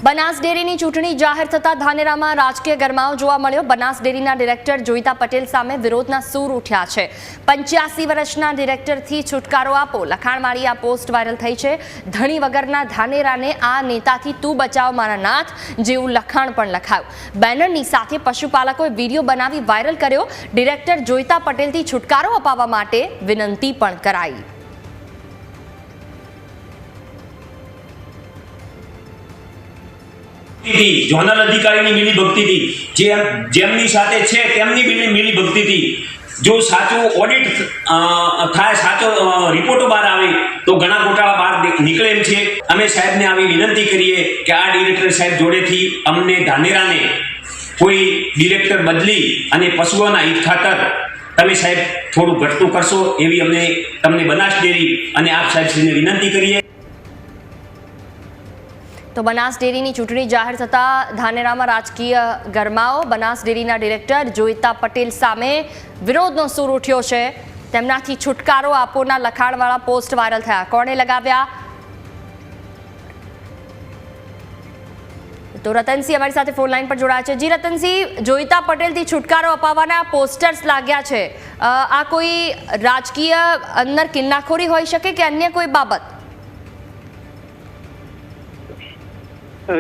બનાસ ડેરીની ચૂંટણી જાહેર થતા ધાનેરામાં રાજકીય ગરમાવો જોવા મળ્યો। બનાસ ડેરીના ડિરેક્ટર જોઈતા પટેલ સામે વિરોધના સૂર ઉઠ્યા છે। 85 વર્ષના ડિરેક્ટરથી છુટકારો આપો લખાણવાળી આ પોસ્ટ વાયરલ થઈ છે। ધણી વગરના ધાનેરાને આ નેતાથી તું બચાવ મારા નાથ જેવું લખાણ પણ લખાયું। બેનરની સાથે પશુપાલકોએ વિડીયો બનાવી વાયરલ કર્યો। ડિરેક્ટર જોઈતા પટેલથી છુટકારો અપાવવા માટે વિનંતી પણ કરાઈ। જોનલ અધિકારીની મિલી ભક્તિ थी જેમની સાથે છે તેમની મિલી ભક્તિ थी। જો સાચું ઓડિટ થાય સાચો રિપોર્ટો બહાર આવે તો ઘણા ગોટાળા બહાર નીકળે એમ છે। અમે સાહેબને આવી વિનંતી કરીએ કે આ ડિરેક્ટર સાહેબ જોડેથી અમને ધાનેરાને કોઈ ડિરેક્ટર બદલી અને પશુઓના હિત ખાતર તમે સાહેબ થોડું ઘટતું કરશો એવી અમને તમને બનાસ ડેરી અને આપ સાહેબશ્રીને વિનંતી કરીએ। તો બનાસ ડેરીની ચૂંટણી જાહેર થતા ધાનેરામાં રાજકીય ગરમાવો। બનાસ ડેરીના ડિરેક્ટર જોઈતા પટેલ સામે વિરોધનો સૂર ઉઠ્યો છે। તેમનાથી છુટકારો આપોના લખાણવાળા પોસ્ટ વાયરલ થયા। કોણે લગાવ્યા? તો રતનસિંહ અમારી સાથે ફોન લાઈન પર જોડાયા છે। જી રતનસિંહ, જોઈતા પટેલથી છુટકારો અપાવવાના પોસ્ટર્સ લાગ્યા છે, આ કોઈ રાજકીય અંદર કિન્નાખોરી હોઈ શકે કે અન્ય કોઈ બાબત?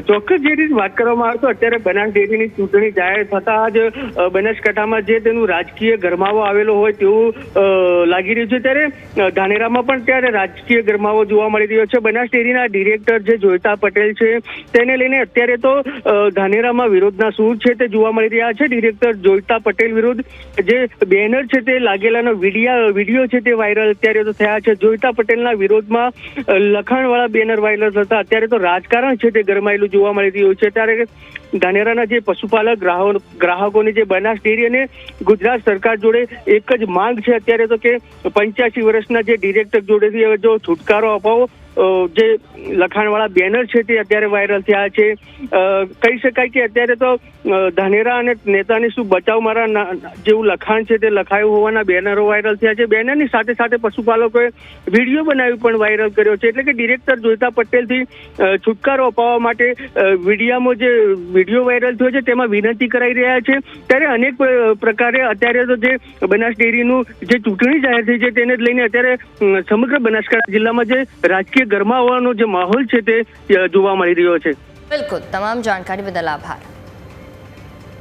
ચોક્કસ જે રીતે વાત કરવામાં આવે તો અત્યારે બનાસ ડેરીની ચૂંટણી જાહેર થતા જ બનાસકાંઠામાં જે તેનું રાજકીય ગરમાવો આવેલો હોય તેવું લાગી રહ્યું છે। ત્યારે ધાનેરામાં પણ ત્યારે રાજકીય ગરમાવો જોવા મળી રહ્યો છે। બનાસ ડેરીના ડિરેક્ટર જે જોઈતા પટેલ છે તેને લઈને અત્યારે તો ધાનેરામાં વિરોધના સૂર છે તે જોવા મળી રહ્યા છે। ડિરેક્ટર જોઈતા પટેલ વિરુદ્ધ જે બેનર છે તે લાગેલાનો વિડીયો છે તે વાયરલ અત્યારે તો થયા છે। જોઈતા પટેલના વિરોધમાં લખાણવાળા બેનર વાયરલ થતા અત્યારે તો રાજકારણ છે તે ગરમાયેલું જોવા મળી રહ્યું છે। ત્યારે ધાનેરાના જે પશુપાલક ગ્રાહકોની જે બનાસ ડેરી અને ગુજરાત સરકાર જોડે એક જ માંગ છે અત્યારે તો કે 85 વર્ષના જે ડિરેક્ટર જોડેથી હવે જો છુટકારો અપાવો। જે લખાણવાળા બેનર છે તે અત્યારે વાયરલ થયા છે। કહી શકાય કે અત્યારે તો ધાનેરા અને નેતાને શું બચાવ મારા જેવું લખાણ છે તે લખાયું હોવાના બેનરો વાયરલ થયા છે। બેનરની સાથે સાથે પશુપાલકોએ વિડીયો બનાવી પણ વાયરલ કર્યો છે। એટલે કે ડિરેક્ટર જોઈતા પટેલથી છુટકારો અપાવવા માટે વિડીયામાં જે વિડીયો વાયરલ થયો છે તેમાં વિનંતી કરાઈ રહ્યા છે। ત્યારે અનેક પ્રકારે અત્યારે તો જે બનાસ ડેરીનું જે ચૂંટણી જાહેર થઈ છે તેને જ લઈને અત્યારે સમગ્ર બનાસકાંઠા જિલ્લામાં જે રાજકીય ગરમાવાનો જે માહોલ છે તે જોવા મળી રહ્યો છે। બિલકુલ, તમામ જાણકારી બદલ આભાર।